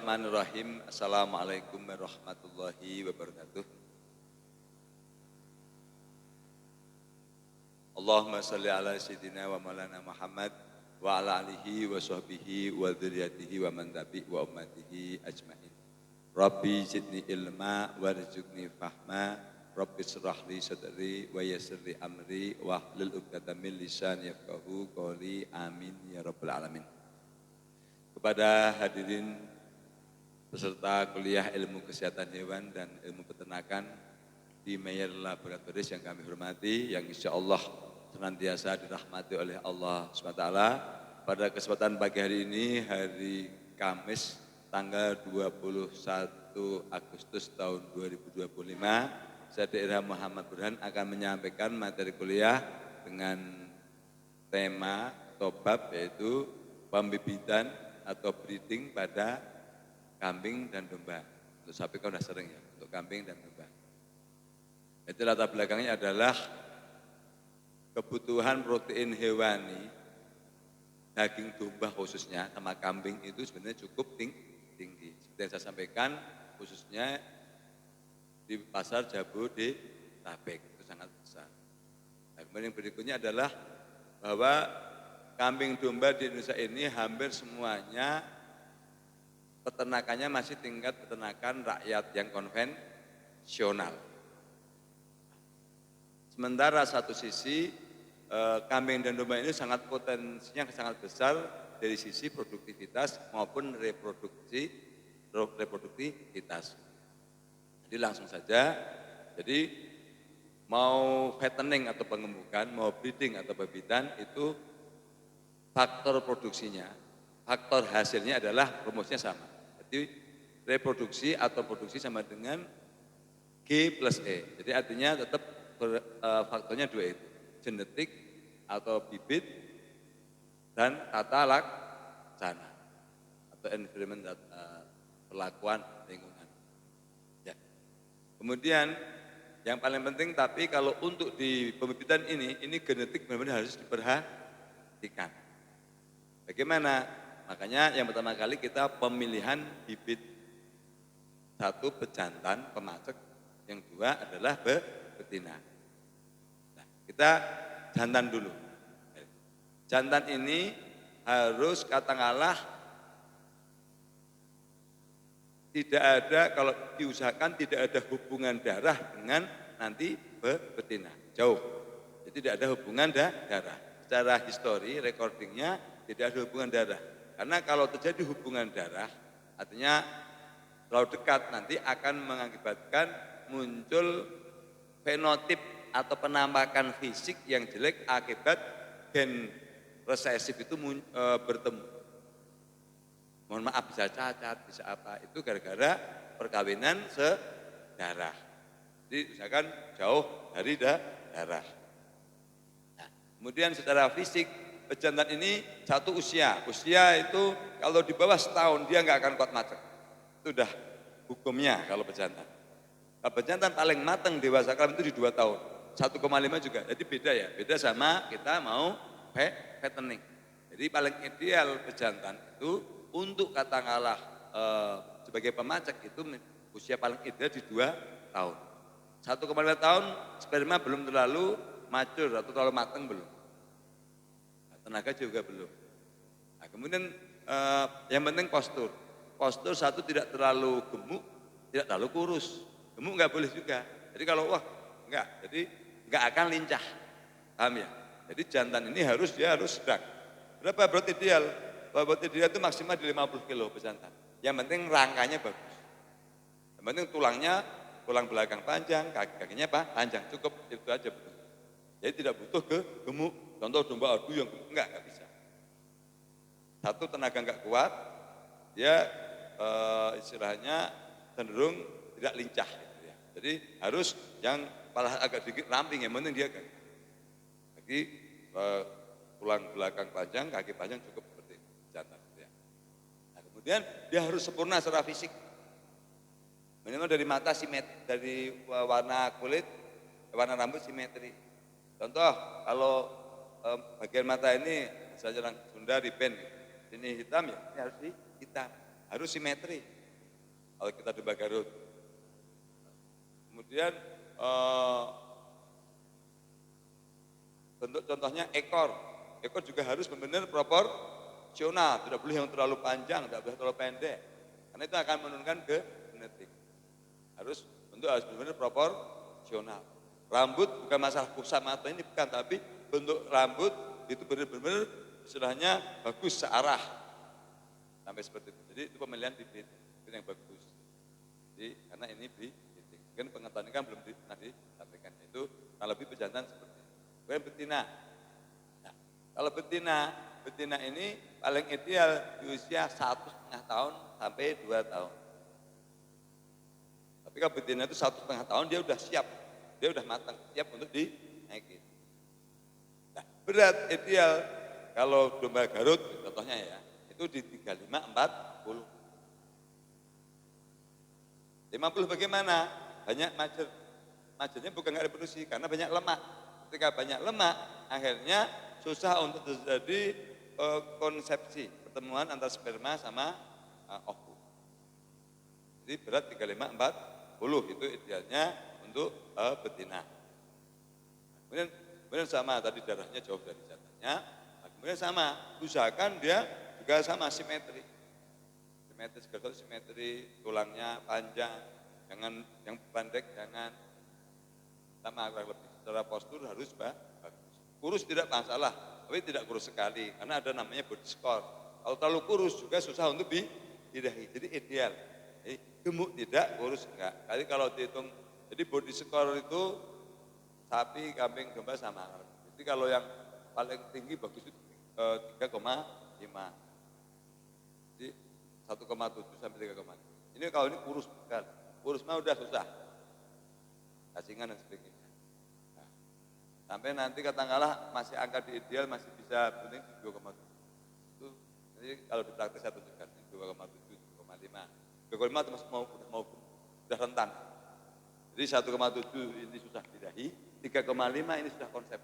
Bismillahirrahmanirrahim. Assalamualaikum warahmatullahi wabarakatuh. Allahumma salli ala sayyidina wa maulana Muhammad wa ala alihi wa sahbihi wa dzurriyyatihi wa man tabi wa ummatihi ajmain. Rabbi zidni ilma warzuqni fahma. Rabbi shrah li sadri wa yassir li amri wa hlul 'uqdatam min lisani yafqahu qawli. Amin ya rabbal alamin. Kepada hadirin peserta kuliah ilmu kesehatan hewan dan ilmu peternakan di Mayer Laboratories yang kami hormati, yang insya Allah senantiasa dirahmati oleh Allah SWT. Pada kesempatan pagi hari ini, hari Kamis, tanggal 21 Agustus tahun 2025, saya Daerah Muhammad Burhan akan menyampaikan materi kuliah dengan tema atau bab yaitu pembibitan atau breeding pada kambing dan domba. Untuk sapi kan sudah sering ya, untuk kambing dan domba. Itu latar belakangnya adalah kebutuhan protein hewani, daging domba khususnya sama kambing itu sebenarnya cukup tinggi. Seperti yang saya sampaikan, khususnya di pasar Jabodetabek itu sangat besar. Nah, kemudian yang berikutnya adalah bahwa kambing domba di Indonesia ini hampir semuanya peternakannya masih tingkat peternakan rakyat yang konvensional. Sementara satu sisi kambing dan domba ini sangat potensinya sangat besar dari sisi produktivitas maupun reproduktivitas. Jadi langsung saja, jadi mau fattening atau pengemukan, mau breeding atau pembibitan itu faktor produksinya, faktor hasilnya adalah rumusnya sama. Jadi reproduksi atau produksi sama dengan G plus E. Jadi artinya tetap faktornya dua itu, genetik atau bibit dan tata laksana atau environment, perlakuan lingkungan. Ya. Kemudian yang paling penting tapi kalau untuk di pembibitan ini genetik benar-benar harus diperhatikan. Bagaimana? Makanya yang pertama kali kita pemilihan bibit. Satu pejantan, pemacek, yang dua adalah betina. Nah, kita jantan dulu. Jantan ini harus katakanlah tidak ada, kalau diusahakan tidak ada hubungan darah dengan nanti betina. Jauh. Jadi tidak ada hubungan darah. Secara histori, recordingnya tidak ada hubungan darah. Karena kalau terjadi hubungan darah, artinya kalau dekat nanti akan mengakibatkan muncul fenotip atau penampakan fisik yang jelek akibat gen resesif itu bertemu. Mohon maaf bisa cacat, bisa apa, itu gara-gara perkawinan sedarah. Jadi misalkan jauh dari darah. Nah, kemudian secara fisik, pejantan ini satu usia itu kalau di bawah setahun dia nggak akan kuat macek. Itu udah hukumnya kalau pejantan. Kalau pejantan paling matang dewasa kelamin itu di 2 tahun, 1,5 juga. Jadi beda ya, beda sama kita mau fattening. Jadi paling ideal pejantan itu untuk katakanlah sebagai pemacek itu usia paling ideal di 2 tahun. 1,5 tahun sperma belum terlalu mature atau terlalu matang belum. Tenaga juga belum. Nah, kemudian yang penting postur. Postur satu tidak terlalu gemuk, tidak terlalu kurus. Gemuk nggak boleh juga. Jadi kalau enggak, jadi nggak akan lincah. Paham ya? Jadi jantan ini dia harus sedang. Berapa berat ideal? Berat ideal itu maksimal di 50 kilo pejantan. Yang penting rangkanya bagus. Yang penting tulang belakang panjang, kakinya panjang, cukup itu aja betul. Jadi tidak butuh gemuk. Contoh domba adu yang enggak bisa. Satu tenaga enggak kuat, dia istilahnya cenderung tidak lincah. Gitu ya. Jadi harus yang kepala agak sedikit ramping, yang penting dia kaki tulang belakang panjang, kaki panjang cukup seperti jantan. Gitu ya. Nah, kemudian dia harus sempurna secara fisik. Minimal dari mata simetri, dari warna kulit, warna rambut simetri. Contoh kalau bagian mata ini misalnya orang Sunda riben, ini hitam ya, ini harus hitam, harus simetri. kalau kita domba Garut. Kemudian bentuk contohnya ekor. Ekor juga harus benar-benar proporsional, tidak boleh yang terlalu panjang, tidak boleh terlalu pendek. Karena itu akan menurunkan ke genetik. Bentuk harus benar-benar proporsional. Rambut bukan masalah pusat mata ini bukan, tapi bentuk rambut itu benar-benar istilahnya bagus searah. Sampai seperti itu. Jadi itu pemilihan bibit yang bagus. Jadi karena ini bibit. Mungkin pengetahuan ini kan belum pernah disampaikan. Itu kalau lebih pejantan seperti itu. Kemudian betina. Nah, kalau betina ini paling ideal di usia 1,5 tahun sampai 2 tahun. Tapi kalau betina itu 1,5 tahun dia udah siap, dia udah matang, siap untuk dinaikin. Nah, berat ideal kalau domba Garut contohnya ya, itu di 35-40. 50 bagaimana? Banyak majer. Majernya bukan nggak reproduksi karena banyak lemak. Ketika banyak lemak, akhirnya susah untuk terjadi konsepsi, pertemuan antara sperma sama ovum. Jadi berat 35-40 itu idealnya untuk betina. Kemudian sama tadi darahnya jauh dari jantannya. Kemudian sama, usahakan dia juga sama simetri. Simetri, tulangnya panjang, jangan yang pendek, jangan sama kurang lebih. Secara postur harus bagus. Kurus tidak masalah, tapi tidak kurus sekali, karena ada namanya body score. Kalau terlalu kurus juga susah untuk dirahi, jadi ideal. Jadi gemuk tidak, kurus enggak. Jadi kalau dihitung, jadi body score itu sapi, kambing, domba sama. Jadi kalau yang paling tinggi bagus itu 3,5. Jadi 1,7 sampai 3,5. Ini kalau ini kurus bukan. Kurus mah udah susah. Cacingan dan sebagainya. Nah, sampai nanti katakanlah masih angka di ideal masih bisa penting 2,7. Itu jadi kalau di praktek saya tunjukkan 2,7, 2,5. 2,5 itu mau sudah rentan. Jadi 1,7 ini susah dirahi, 3,5 ini sudah konsep.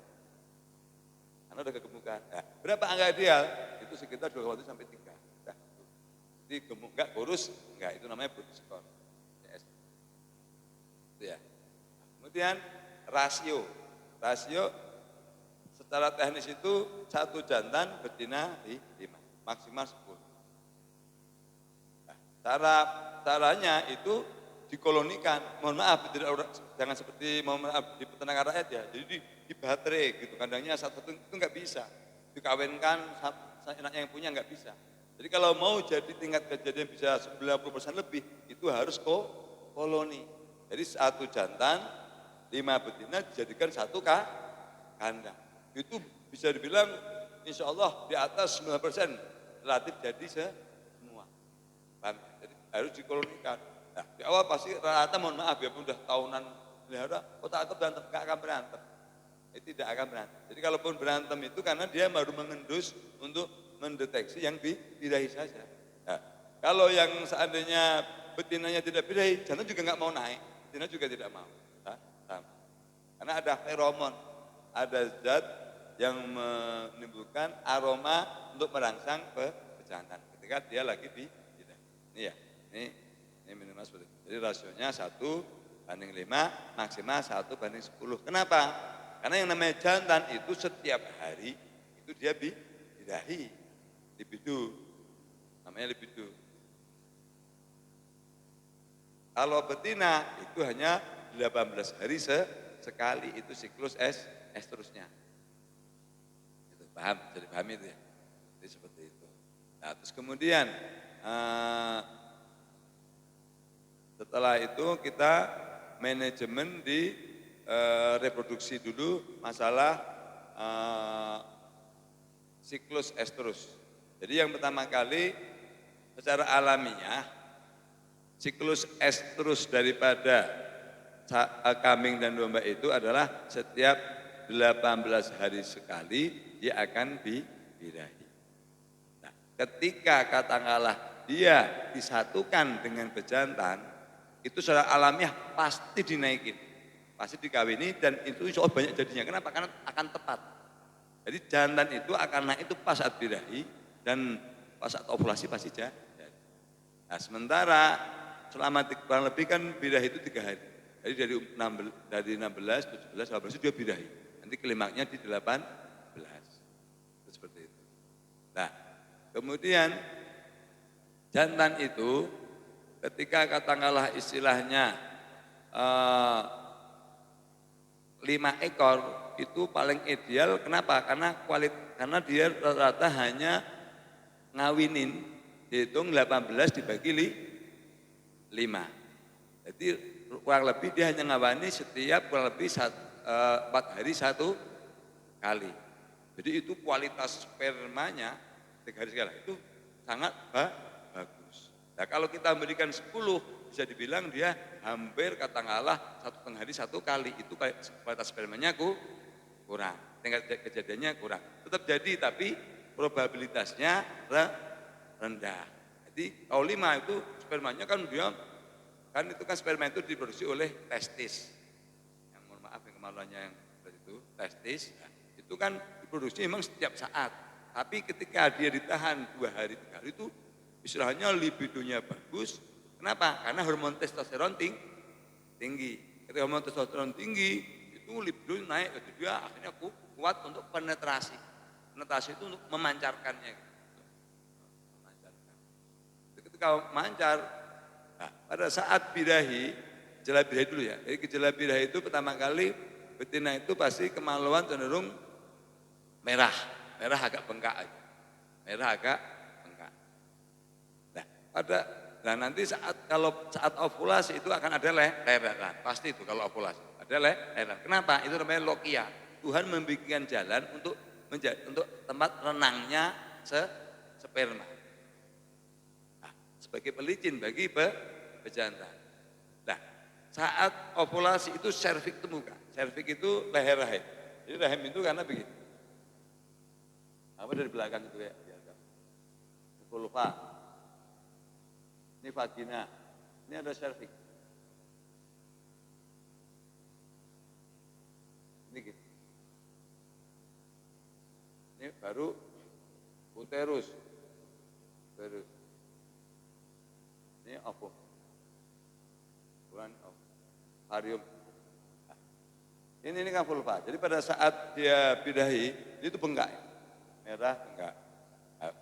Karena udah kegemukan. Nah, berapa angka ideal? Itu sekitar 2,7 sampai 3. Nah, jadi gemuk enggak, kurus enggak, itu namanya body score. CS. Itu ya. Kemudian rasio secara teknis itu satu jantan betina di 5, maksimal 10. Nah, caranya itu dikolonikan, mohon maaf jangan seperti di peternakan rakyat ya, jadi di baterai gitu, kandangnya satu-satu itu nggak bisa, dikawinkan enaknya yang punya nggak bisa. Jadi kalau mau jadi tingkat kejadian bisa 90% lebih, itu harus koloni. Jadi satu jantan, 5 betina dijadikan satu kandang. Itu bisa dibilang insya Allah di atas 9% relatif jadi semua. Jadi harus dikolonikan. Nah, di awal pasti rata mohon maaf ya, udah tahunan pelihara, otak berantem, gak akan berantem. Itu tidak akan berantem. Jadi kalaupun berantem itu karena dia baru mengendus untuk mendeteksi yang birahi saja. Nah, kalau yang seandainya betinanya tidak birahi, jantan juga nggak mau naik, betina juga tidak mau. Nah, sama. Karena ada feromon, ada zat yang menimbulkan aroma untuk merangsang pejantan ketika dia lagi birahi. Ini ya, ini minimal seperti itu. Jadi rasionya 1:5, maksimal 1:10. Kenapa? Karena yang namanya jantan itu setiap hari itu dia birahi, libido, namanya libido. Kalau betina itu hanya 18 hari sekali, itu siklus estrusnya. Itu paham, jadi paham itu ya. Jadi seperti itu. Nah, terus kemudian setelah itu kita manajemen di reproduksi dulu masalah siklus estrus. Jadi yang pertama kali secara alamiah siklus estrus daripada kambing dan domba itu adalah setiap 18 hari sekali dia akan birahi. Nah, ketika katakanlah dia disatukan dengan bejantan, itu secara alamiah pasti dinaikin, pasti dikawini dan itu insya Allah banyak jadinya. Kenapa? Karena akan tepat. Jadi jantan itu akan naik itu pas saat birahi dan pas saat ovulasi pasti jadi. Nah, sementara selama kurang lebih kan birahi itu 3 hari. Jadi dari 16, 17, 18 itu dia birahi. Nanti klimaknya di 18. Seperti itu. Nah, kemudian jantan itu ketika katakanlah istilahnya 5 ekor itu paling ideal. Kenapa? Karena dia rata-rata hanya ngawinin, dihitung 18 dibagi 5. Jadi kurang lebih dia hanya ngawani setiap kurang lebih 4 hari 1 kali. Jadi itu kualitas spermanya 3 hari sekali itu sangat bagus. Nah kalau kita memberikan 10 bisa dibilang dia hampir katakanlah 1,5 hari 1 kali, itu kualitas spermanya kurang, tingkat kejadiannya kurang. Tetap jadi tapi probabilitasnya rendah. Jadi kalau 5 itu spermanya kan itu kan sperma itu diproduksi oleh testis. Yang mohon maaf yang kemaluannya yang itu testis. Nah, itu kan diproduksi memang setiap saat. Tapi ketika dia ditahan 2 hari 3 hari itu istilahnya libidonya bagus. Kenapa? Karena hormon testosteron tinggi. Ketika hormon testosteron tinggi itu libido naik, jadi dia akhirnya kuat untuk penetrasi. Penetrasi itu untuk memancarkannya. Ketika memancar, nah, pada saat birahi, gejala birahi dulu ya. Jadi gejala birahi itu pertama kali betina itu pasti kemaluan cenderung merah agak bengkak aja. Merah agak bengkak. Nah, nanti kalau saat ovulasi itu akan ada leheran. Pasti itu kalau ovulasi. Ada leheran. Kenapa? Itu namanya lokia. Tuhan membikinkan jalan untuk tempat renangnya sperma. Nah, sebagai pelicin bagi pejantan. Nah, saat ovulasi itu serviks itu muka. Serviks itu leher rahim. Jadi rahim itu karena begini. Apa dari belakang itu ya? Vulva. Ini vagina. Ini ada serviks. Ini gitu. Ini baru uterus. Ini ovum. Bukan ovarium. Ini kan vulva. Jadi pada saat dia birahi, itu bengkak. Merah bengkak.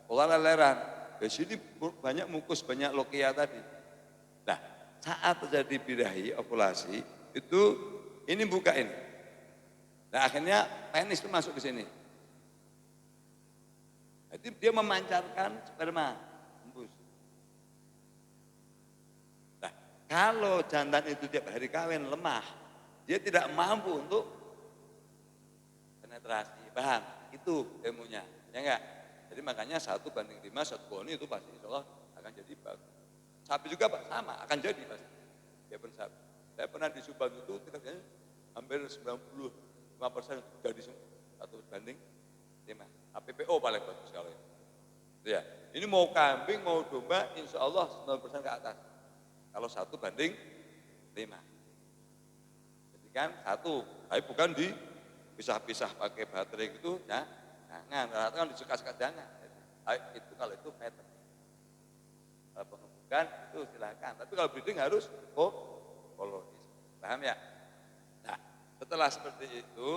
Pola leleran. Di sini banyak mukus, banyak lokia tadi. Nah, saat terjadi birahi, ovulasi, itu ini buka ini. Nah, akhirnya penis itu masuk ke sini. Jadi dia memancarkan sperma, hembus. Nah, kalau jantan itu tiap hari kawin lemah, dia tidak mampu untuk penetrasi. Paham? Itu ilmunya, ya enggak? Jadi makanya 1:5, 1 koni itu pasti insya Allah akan jadi bagus. Sapi juga Pak, sama, akan jadi pasti. Dia pun sapi. Saya pernah di Subang itu, kita hampir 95% jadi 1:5. APPO paling bagus kalau ini. Ya, ini mau kambing, mau domba, insya Allah 90% ke atas. Kalau 1:5. Jadi kan 1, tapi bukan dipisah-pisah pakai baterai gitu, ya. Jangan, rata-rata kan disuka-suka jangan. Itu kalau itu meter. Kalau penumbukan itu silakan. Tapi kalau breeding harus kolonis. Paham ya? Nah, setelah seperti itu,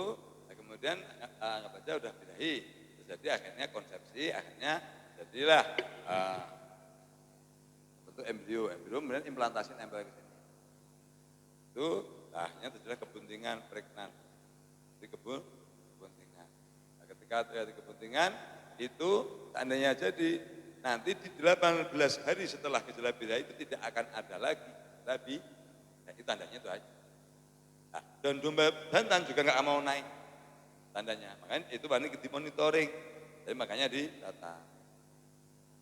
kemudian anggap aja udah birahi. Jadi akhirnya konsepsi, akhirnya jadilah bentuk embrio kemudian implantasi nempel ke sini. Itu akhirnya terjadi kebuntingan pregnan. Di kebuntingan. Ketika terjadi kebuntingan itu tandanya jadi nanti di 18 hari setelah gejala birahi itu tidak akan ada lagi. Nah, itu tandanya itu aja. Nah, dan domba jantan juga nggak mau naik tandanya. Makanya itu paling dimonitoring. Jadi makanya didata.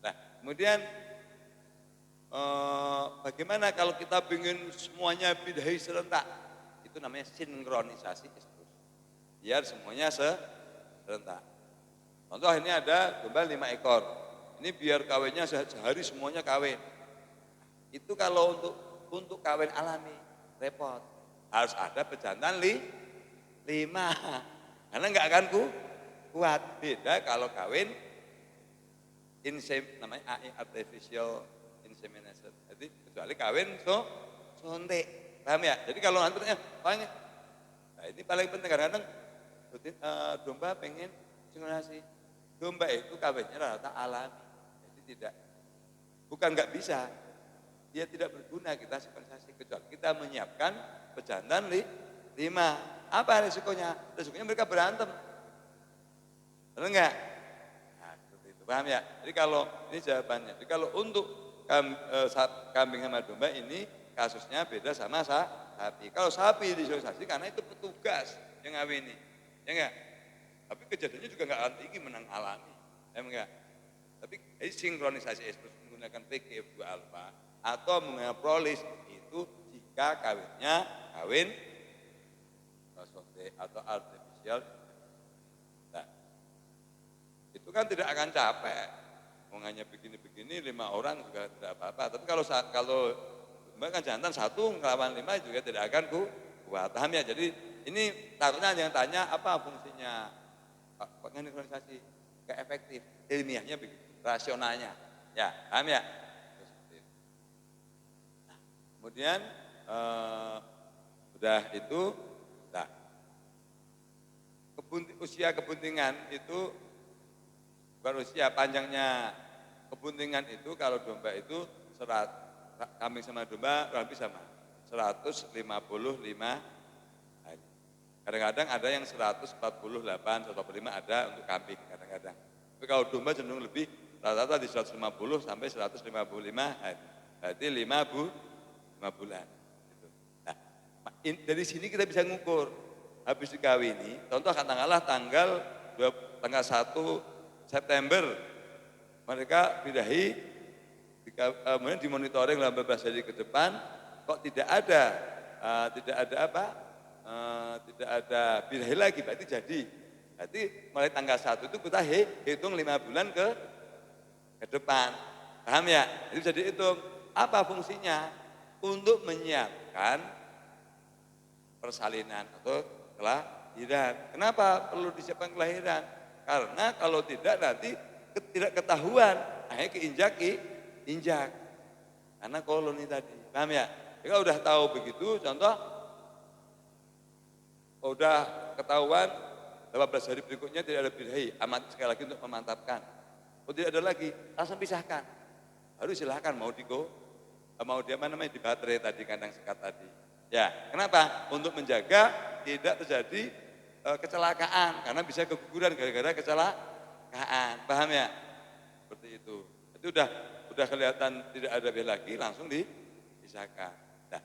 Nah, kemudian bagaimana kalau kita ingin semuanya birahi serentak? Itu namanya sinkronisasi estrogen. Biar semuanya serentak. Contoh ini ada domba 5 ekor. Ini biar kawinnya sehari semuanya kawin. Itu kalau untuk kawin alami repot. Harus ada pejantan 5. Karena enggak akan kuat. Beda kalau kawin namanya AI artificial insemination. Jadi Jadi kecuali kawin sontek, paham ya? Jadi kalau nanti paling, nah ini paling penting kadang-kadang domba pengen sinkronisasi. Domba itu kawinnya rata alami, jadi tidak, bukan nggak bisa, dia tidak berguna kita sinkronisasi kecuali kita menyiapkan pejantan 5. Apa resikonya? Resikonya mereka berantem, benar nggak? Nah, seperti itu, paham ya? Jadi kalau ini jawabannya. Jadi kalau untuk kambing sama domba ini kasusnya beda sama sapi. Kalau sapi disinkronisasi karena itu petugas yang ngawini, ya enggak? Tapi kejadiannya juga enggak akan tinggi menang alami, ya enggak? Tapi sinkronisasi eksplosif menggunakan PGF2 alfa atau menggunakan prolis itu jika kawin atau artificial. Nah, itu kan tidak akan capek. Mau hanya begini-begini 5 orang juga tidak apa-apa. Tapi kalau kan jantan 1 ngelawan 5 juga tidak akan kuat. Paham ya? Jadi ini takutnya yang tanya apa fungsinya sinkronisasi, gak efektif. Ilmiahnya begitu, rasionalnya. Ya, paham ya? Nah, kemudian udah itu, nah, usia kebuntingan itu bukan usia, panjangnya kebuntingan itu kalau domba itu kambing sama domba lebih sama 155 hari. Kadang-kadang ada yang 148, 145 ada untuk kambing kadang-kadang. Tapi kalau domba cenderung lebih, rata-rata di 150 sampai 155 hari. Berarti 5 bulan. Gitu. Nah, dari sini kita bisa ngukur habis dikawini. Contoh katakanlah tanggal 1 September mereka birahi, kemudian dimonitoring 18 hari ke depan, kok tidak ada tidak ada birahi lagi, berarti jadi. Berarti mulai tanggal 1 itu kita hitung 5 bulan ke depan. Paham ya? Itu jadi hitung. Apa fungsinya? Untuk menyiapkan persalinan atau kelahiran. Kenapa perlu disiapkan kelahiran? Karena kalau tidak nanti tidak ketahuan, akhirnya injak. Karena koloni tadi, paham ya? Jika udah tahu begitu, contoh, udah ketahuan 18 hari berikutnya tidak ada birahi, amat sekali lagi untuk memantapkan. Kalau tidak ada lagi, langsung pisahkan. Baru silahkan mau dia di baterai tadi, kandang sekat tadi. Ya, kenapa? Untuk menjaga tidak terjadi kecelakaan, karena bisa keguguran gara-gara kecelakaan, paham ya? Seperti itu. Itu udah kelihatan tidak ada birahi lagi, langsung dipisahkan. Nah,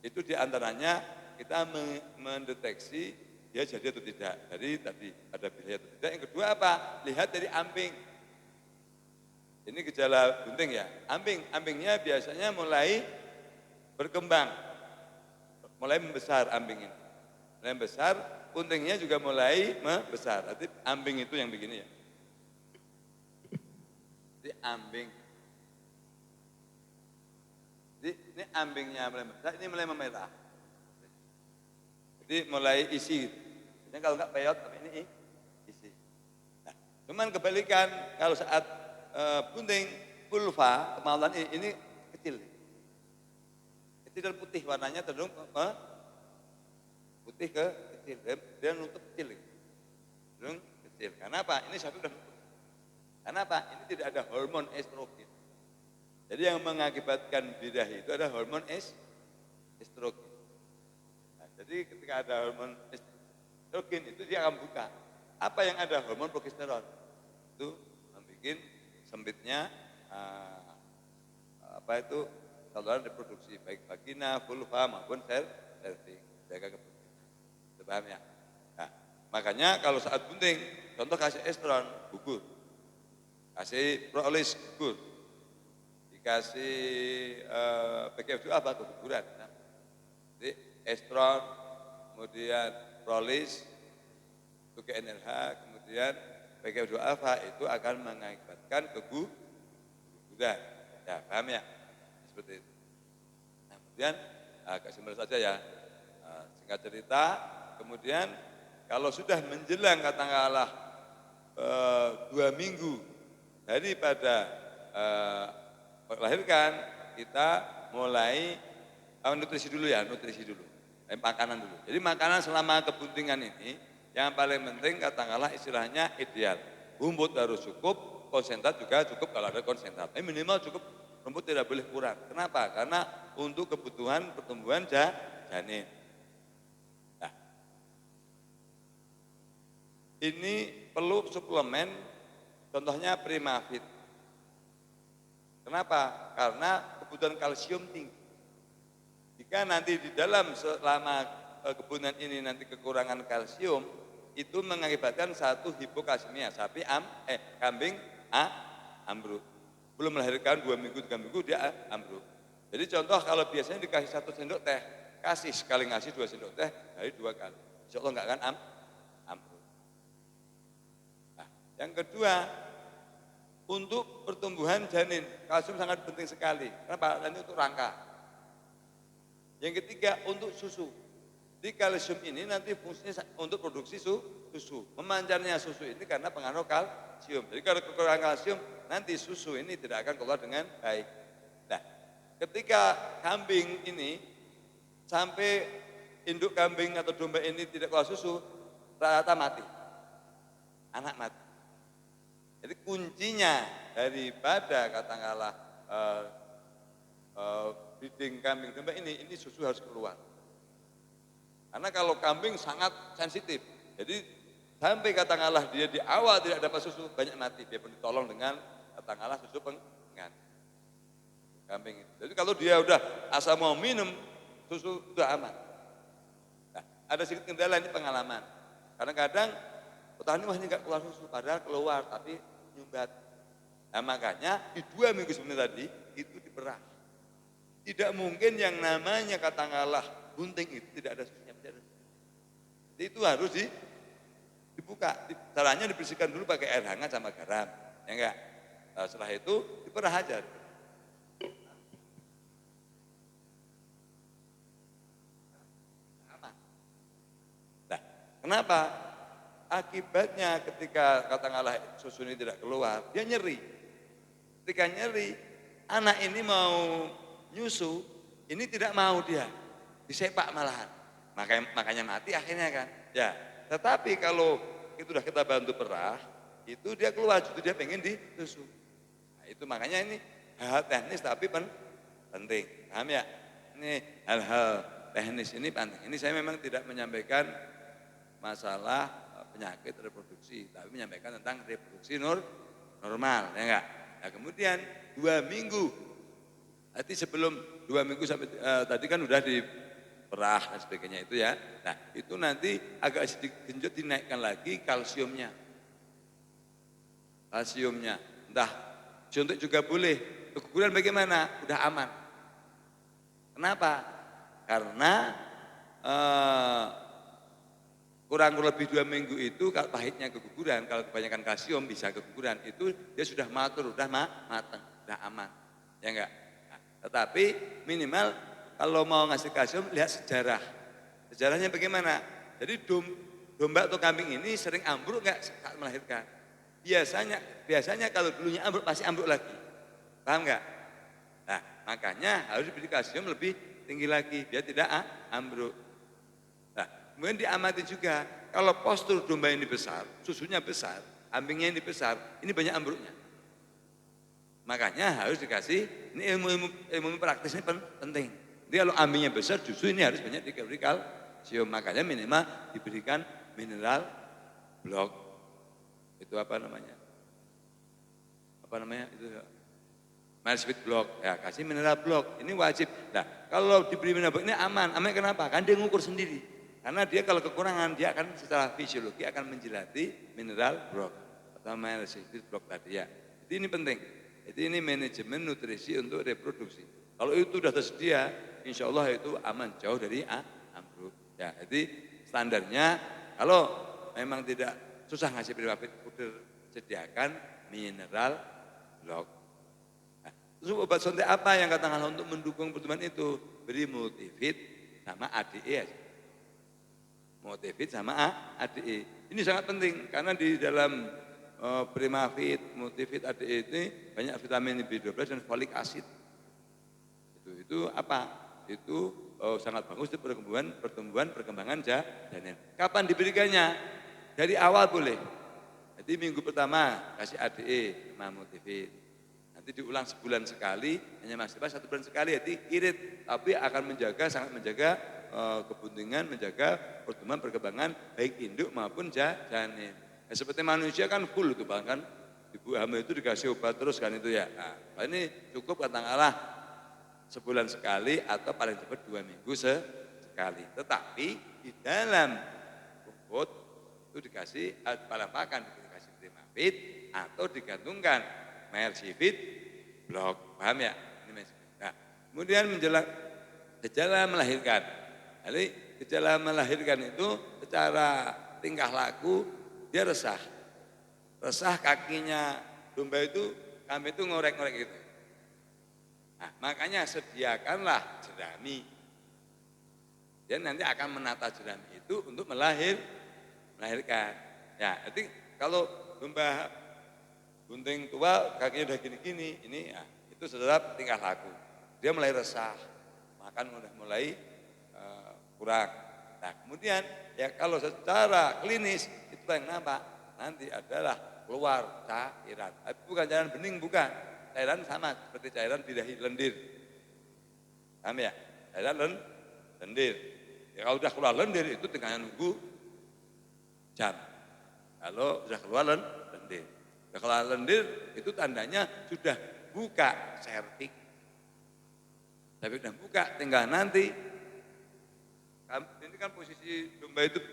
itu diantaranya kita mendeteksi dia jadi atau tidak. Jadi tadi ada birahi atau tidak. Yang kedua apa? Lihat dari ambing. Ini gejala bunting ya. Ambingnya biasanya mulai berkembang, mulai membesar ambing ini. Mulai membesar, buntingnya juga mulai membesar. Jadi ambing itu yang begini ya. Jadi ambing. Jadi ini ambingnya mulai membesar, ini mulai memerah. Jadi mulai isi. Jadi kalau enggak peyot, tapi ini isi. Nah, cuman kebalikan kalau saat bunting vulva kemaluan ini kecil. Kecil dan putih, warnanya cenderung putih ke kecil. Dia nutup kecil. Cenderung kecil. Karena apa? Ini satu dan nutup. Karena apa? Ini tidak ada hormon estrogen. Jadi yang mengakibatkan birahi itu ada hormon estrogen. Nah, jadi ketika ada hormon estrogen itu dia akan buka. Apa yang ada? Hormon progesteron. Itu membuat sempitnya saluran reproduksi baik vagina, vulva maupun cervix, jaga kebersihan. Paham ya? Nah, makanya kalau saat bunting, contoh kasih estron gugur, kasih propolis gugur, dikasih PGF2 apa keguguran. Nah, jadi estron, kemudian propolis, itu GnRH, kemudian PGF2 alfa itu akan mengakibatkan keguguran. Ya, paham ya? Seperti itu. Nah, kemudian agak simpel saja ya. Singkat cerita, kemudian kalau sudah menjelang katakanlah 2 minggu daripada melahirkan, kita mulai nutrisi dulu ya, nutrisi dulu. Makanan dulu. Jadi makanan selama kebuntingan ini yang paling penting katakanlah istilahnya ideal. Rumput harus cukup, konsentrat juga cukup kalau ada konsentrat. Minimal cukup, rumput tidak boleh kurang. Kenapa? Karena untuk kebutuhan pertumbuhan janin. Nah, ini perlu suplemen, contohnya Primavit. Kenapa? Karena kebutuhan kalsium tinggi. Jika nanti di dalam selama kebunan ini nanti kekurangan kalsium, itu mengakibatkan satu hipokalsemia, kambing ambruk. Belum melahirkan 2 minggu, 3 minggu dia ambruk. Jadi contoh kalau biasanya dikasih 1 sendok teh, kasih sekali ngasih 2 sendok teh, dari 2 kali. Insya Allah enggak akan ambruk. Nah, yang kedua, untuk pertumbuhan janin, kalsium sangat penting sekali. Kenapa? Ini untuk rangka. Yang ketiga, untuk susu. Di kalsium ini nanti fungsinya untuk produksi susu. Memancarnya susu ini karena pengaruh kalsium. Jadi kalau kekurangan kalsium, nanti susu ini tidak akan keluar dengan baik. Nah, ketika kambing ini sampai induk kambing atau domba ini tidak keluar susu, rata-rata mati. Anak mati. Jadi kuncinya daripada katakanlah breeding kambing domba ini susu harus keluar. Karena kalau kambing sangat sensitif, jadi sampai katakanlah dia di awal tidak dapat susu, banyak mati. Dia perlu ditolong dengan katakanlah susu pengganti kambing itu. Jadi kalau dia udah asal mau minum susu sudah aman. Nah, ada sedikit kendala ini pengalaman. Kadang-kadang petani wah ini nggak keluar susu, padahal keluar tapi nyumbat. Nah makanya di 2 minggu sebelumnya tadi itu diperah. Tidak mungkin yang namanya katakanlah bunting itu tidak ada susunya. Jadi itu harus dibuka. Caranya dibersihkan dulu pakai air hangat sama garam. Ya enggak? Nah, setelah itu diperah aja. Nah, kenapa? Akibatnya ketika katakanlah susu ini tidak keluar, dia nyeri. Ketika nyeri, anak ini mau nyusu, ini tidak mau dia, disepak malahan. Makanya mati akhirnya kan. Ya, tetapi kalau itu sudah kita bantu perah, itu dia keluar, justru dia pengen disusu. Nah, itu makanya ini hal teknis tapi penting. Paham ya? Ini hal-hal teknis ini penting. Ini saya memang tidak menyampaikan masalah penyakit reproduksi, tapi menyampaikan tentang reproduksi normal, ya enggak? Nah, kemudian 2 minggu. Nanti sebelum 2 minggu sampai tadi kan udah diperah dan sebagainya itu ya. Nah itu nanti agak sedikit genjot dinaikkan lagi kalsiumnya. Kalsiumnya, entah suntik juga boleh. Keguguran bagaimana? Udah aman. Kenapa? Karena kurang lebih 2 minggu itu kalau pahitnya keguguran, kalau kebanyakan kalsium bisa keguguran, itu dia sudah matur, sudah matang, sudah aman. Ya enggak? Tetapi minimal kalau mau ngasih kalsium lihat sejarah. Sejarahnya bagaimana? Jadi domba atau kambing ini sering ambruk enggak saat melahirkan? Biasanya kalau dulunya ambruk pasti ambruk lagi. Paham enggak? Nah, makanya harus diberi kalsium lebih tinggi lagi biar tidak ambruk. Nah, kemudian diamati juga kalau postur domba ini besar, susunya besar, kambingnya ini besar, ini banyak ambruknya. Makanya harus dikasih, ini ilmu praktisnya penting. Jadi kalau ambingnya besar justru ini harus banyak diberi kalsium. Makanya minimal diberikan mineral blok. Itu apa namanya? Itu Malsweet blok. Ya kasih mineral blok, ini wajib. Nah kalau diberi mineral blok ini aman. Aman kenapa? Kan dia ngukur sendiri. Karena dia kalau kekurangan dia akan secara fisiologi akan menjelati mineral blok. Atau Malsweet blok tadi ya. Jadi ini penting. Jadi ini manajemen nutrisi untuk reproduksi. Kalau itu sudah tersedia, insya Allah itu aman, jauh dari ambruk. Ya, jadi standarnya kalau memang tidak susah ngasih Primavit, udah sediakan mineral blok. Nah, terus obat suntik apa yang katakanlah untuk mendukung pertumbuhan itu? Beri Multivit sama ADE. Multivit sama ADE. Ini sangat penting karena di dalam Primavit, Multivit, ADE ini banyak vitamin B12 dan folik acid. Itu apa? Itu sangat bagus itu pertumbuhan perkembangan janin. Kapan diberikannya? Dari awal boleh. Jadi minggu pertama kasih ADE, Mammotivit. Nanti diulang sebulan sekali, hanya maksimal 1 bulan sekali. Jadi irit, tapi akan sangat menjaga kebuntingan, menjaga pertumbuhan perkembangan baik induk maupun janin. Ya, seperti manusia kan full itu bahkan ibu hamil itu dikasih obat terus kan itu ya. Nah, ini cukup katakanlah sebulan sekali atau paling cepat 2 minggu sekali. Tetapi di dalam rumput itu dikasih kepala pakan, dikasih Primavit atau digantungkan Mercivit blok, paham ya? Nah, kemudian menjelang gejala melahirkan. Jadi gejala melahirkan itu secara tingkah laku dia resah kakinya domba itu, kami itu ngorek-ngorek gitu. Nah, makanya sediakanlah jerami. Dia nanti akan menata jerami itu untuk melahirkan. Ya, jadi kalau domba gunting tua kakinya udah gini-gini, ini ya, itu sedap tingkah laku. Dia mulai resah, makan udah mulai kurang. Nah, kemudian ya kalau secara klinis itu yang nampak nanti adalah keluar cairan. Tapi bukan cairan bening, bukan. Cairan sama seperti cairan birahi lendir. Paham ya? Cairan lendir. Ya, kalau sudah keluar lendir itu tinggal nunggu jam. Kalau sudah keluar lendir. Nah, kalau lendir itu tandanya sudah buka sertik. Tapi sudah buka, tinggal nanti. Ini kan posisi domba itu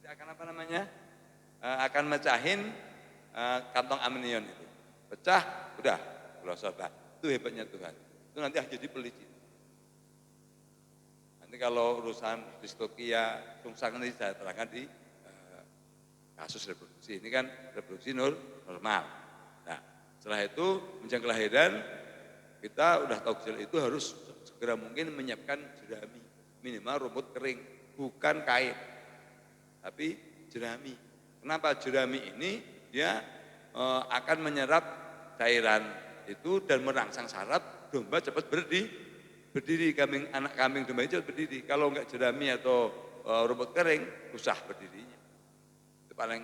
akan apa namanya? Akan mecahin kantong amnion itu. Pecah, udah, berosot. Itu hebatnya Tuhan. Itu nanti jadi pelicin. Nanti kalau urusan distokia, sungsang ini saya terangkan di kasus reproduksi. Ini kan reproduksi normal. Nah, setelah itu menjelang kelahiran, kita udah tahu gejala itu harus segera mungkin menyiapkan jerami. Minimal rumput kering, bukan kain. Tapi jerami. Kenapa jerami ini dia akan menyerap cairan itu dan merangsang saraf domba cepat berdiri anak kambing domba itu cepat berdiri. Kalau enggak jerami atau rumput kering susah berdirinya. Itu paling.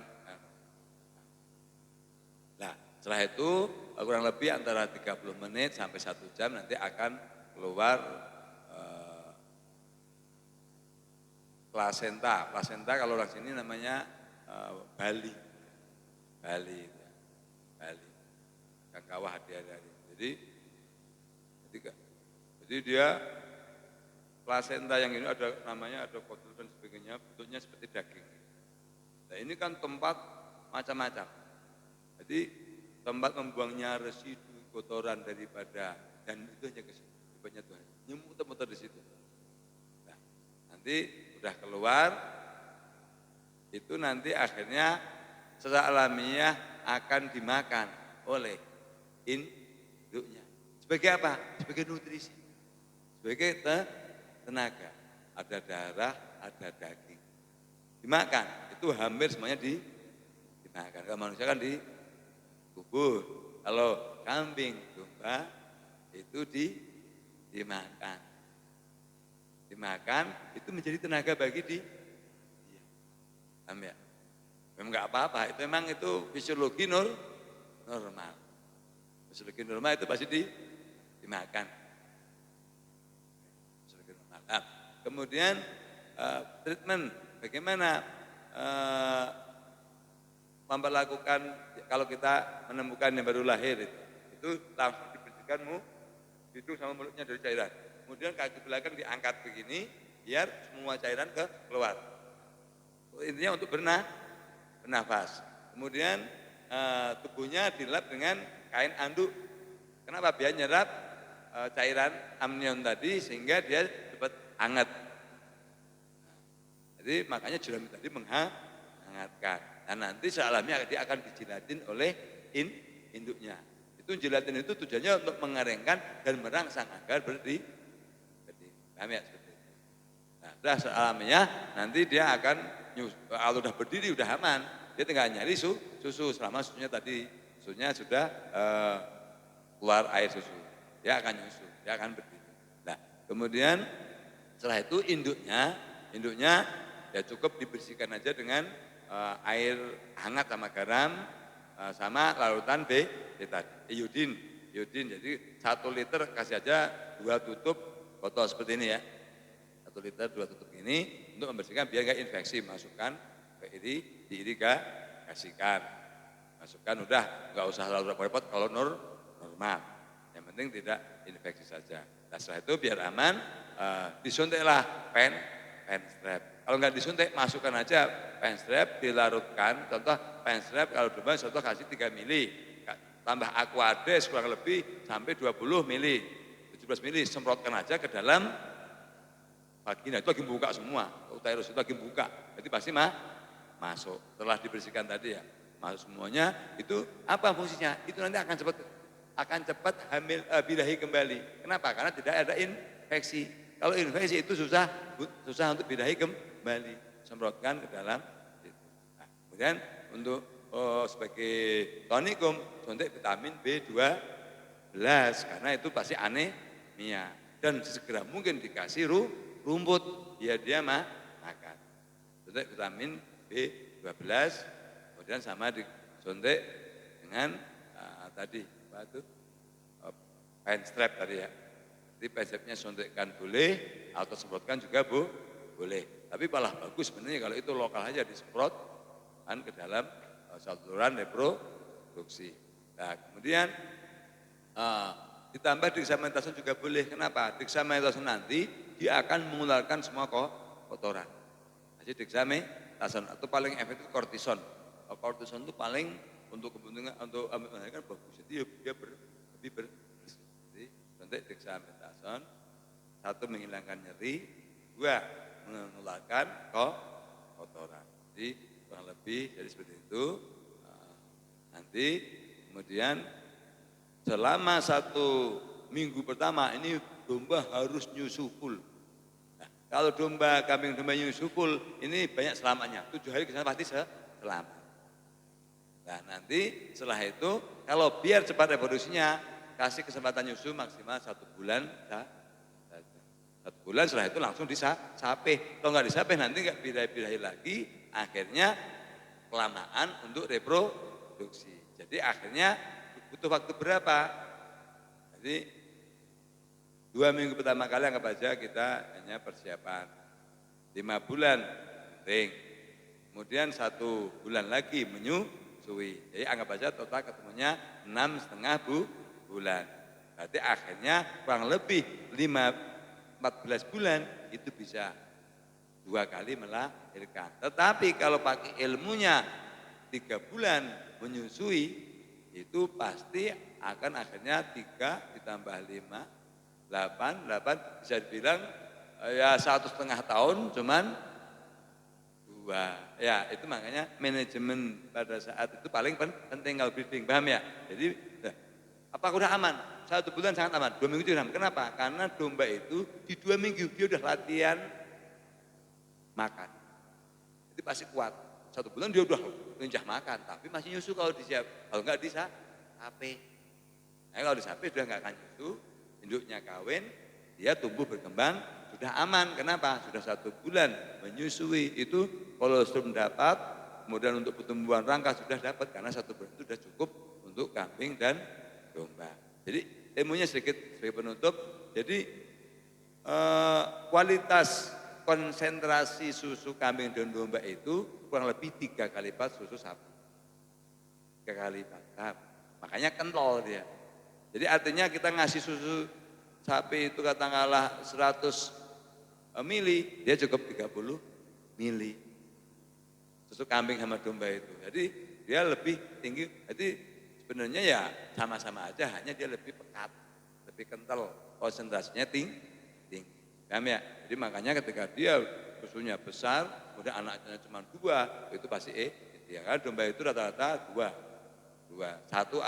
Nah, setelah itu kurang lebih antara 30 menit sampai 1 jam nanti akan keluar plasenta. Plasenta kalau orang sini namanya Bali. Yang kawah hadiah dari. Jadi dia plasenta yang ini ada namanya, ada kotor dan sebagainya, bentuknya seperti daging. Nah, ini kan tempat macam-macam. Jadi tempat membuangnya residu kotoran daripada, dan itu hanya ke situ. Hebatnya Tuhan. Muter-muter di situ. Nah, nanti udah keluar, itu nanti akhirnya secara alamiah akan dimakan oleh induknya. Sebagai apa? Sebagai nutrisi, sebagai tenaga. Ada darah, ada daging. Dimakan, itu hampir semuanya dimakan. Kalau manusia kan dikubur. Kalau kambing, domba, itu dimakan. Dimakan, itu menjadi tenaga bagi dia. Paham ya? Memang enggak apa-apa, itu memang itu fisiologi normal. Fisiologi normal itu pasti dimakan. Fisiologi normal. Nah, kemudian treatment, bagaimana memperlakukan kalau kita menemukan yang baru lahir itu langsung dibersihkan hidung sama mulutnya dari cairan. Kemudian kaki belakang diangkat begini biar semua cairan keluar. Intinya untuk bernafas. Kemudian tubuhnya dilap dengan kain anduk. Kenapa? Biar nyerap cairan amnion tadi sehingga dia cepat hangat. Jadi makanya jerami tadi menghangatkan. Nah nanti sealamiah dia akan dijilatin oleh induknya. Itu jilatin itu tujuannya untuk mengeringkan dan merangsang agar berdiri. Paham ya? Seperti itu. Nah sudah sealamiah nanti dia akan, kalau udah berdiri udah aman, dia tinggal nyari susu selama susunya sudah keluar air susu. Dia akan nyusu, dia akan berdiri. Nah kemudian setelah itu induknya ya cukup dibersihkan aja dengan air hangat sama garam sama larutan iodin. Jadi 1 liter kasih aja 2 tutup botol seperti ini ya. 1 liter 2 tutup ini untuk membersihkan biar nggak infeksi. Masukkan ke diirigasikan. Masukkan udah nggak usah lalu repot-repot kalau normal. Yang penting tidak infeksi saja. Nah setelah itu biar aman disuntiklah pen strap. Kalau nggak disuntik masukkan aja pen strap dilarutkan. Contoh pen strap kalau domba contoh kasih 3 mili. Tambah aquades kurang lebih sampai 20 mili. 17 mili semprotkan aja ke dalam vagina. Itu lagi buka semua. Uterus itu lagi buka. Jadi pasti masuk. Setelah dibersihkan tadi ya. Masuk semuanya itu apa fungsinya? Itu nanti akan cepat hamil birahi kembali. Kenapa? Karena tidak ada infeksi. Kalau infeksi itu susah untuk birahi kembali. Semprotkan ke dalam itu. Nah, kemudian untuk sebagai tonikum suntik vitamin B12 karena itu pasti anemia dan segera mungkin dikasih rumput biar dia makan. Suntik vitamin B12 kemudian sama disuntik dengan tadi apa itu pen strap tadi ya. Jadi pen strapnya suntikkan boleh atau semprotkan juga boleh. Tapi malah bagus sebenarnya kalau itu lokal aja disemprot kan ke dalam saluran reproduksi. Nah kemudian ditambah dexamethasone juga boleh. Kenapa? Dexamethasone nanti dia akan mengeluarkan semua kotoran. Jadi dexamethasone atau paling efektif kortison. Kortison itu paling untuk kepentingan untuk melahirkan bagus. Jadi dia lebih bersih. Jadi suntik dexamethasone 1 menghilangkan nyeri, 2 mengeluarkan kotoran. Jadi kurang lebih jadi seperti itu. Nanti kemudian selama 1 minggu pertama ini domba harus nyusu full. Nah, kalau kambing domba nyusu full ini banyak selamatnya. 7 hari kesana pasti selamat. Nah nanti setelah itu kalau biar cepat reproduksinya kasih kesempatan nyusu maksimal 1 bulan saja. 1 bulan setelah itu langsung disapih. Kalau nggak disapih nanti nggak birahi lagi. Akhirnya kelamaan untuk reproduksi. Jadi akhirnya butuh waktu berapa? Jadi 2 minggu pertama kali anggap aja kita hanya persiapan. 5 bulan penting. Kemudian 1 bulan lagi menyusui. Jadi anggap aja total ketemunya 6,5 bulan. Berarti akhirnya kurang lebih 14 bulan itu bisa 2 kali melahirkan. Tetapi kalau pakai ilmunya 3 bulan menyusui itu pasti akan akhirnya 3 ditambah 5, 8 bisa dibilang ya 1,5 tahun cuman 2. Ya itu makanya manajemen pada saat itu paling penting kalau breeding, paham ya? Jadi apakah udah aman? 1 bulan sangat aman, 2 minggu juga aman. Kenapa? Karena domba itu di 2 minggu dia udah latihan makan. Jadi pasti kuat. 1 bulan dia udah lincah makan, tapi masih nyusu kalau kalau enggak disape. Nah kalau disape sudah enggak akan nyusu, induknya kawin, dia tumbuh berkembang, sudah aman. Kenapa? Sudah 1 bulan menyusui itu kolostrum dapat, kemudian untuk pertumbuhan rangka sudah dapat karena 1 bulan itu sudah cukup untuk kambing dan domba. Jadi ilmunya sedikit sebagai penutup. Jadi kualitas konsentrasi susu kambing dan domba itu kurang lebih 3 kali lipat susu sapi. 3 kali lipat. Nah, makanya kental dia. Jadi artinya kita ngasih susu sapi itu katakanlah 100 mili, dia cukup 30 mili. Susu kambing sama domba itu. Jadi dia lebih tinggi. Jadi sebenarnya ya sama-sama aja, hanya dia lebih pekat, lebih kental, konsentrasinya tinggi. Paham ya? Jadi makanya ketika dia susunya besar, kemudian anaknya cuma 2, itu pasti Ya kan domba itu rata-rata dua. Satu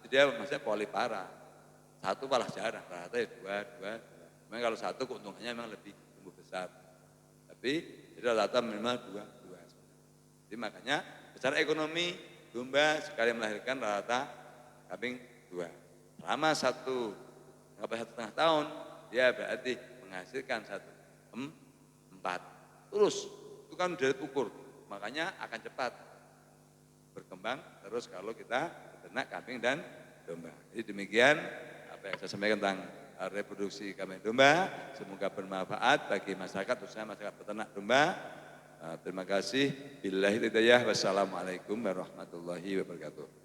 itu dia maksudnya polipara. Satu malah jarang, rata-rata ya dua. Memang kalau satu keuntungannya memang lebih tumbuh besar. Tapi rata-rata minimal dua. Jadi makanya secara ekonomi domba sekali melahirkan rata-rata kambing dua. Selama sampai 1,5 tahun dia berarti menghasilkan empat. Terus itu kan dari ukur, makanya akan cepat berkembang terus kalau kita beternak kambing dan domba. Jadi demikian apa yang saya sampaikan tentang reproduksi kambing domba. Semoga bermanfaat bagi masyarakat, khususnya masyarakat peternak domba. Terima kasih. Billahi hidayah. Wassalamualaikum warahmatullahi wabarakatuh.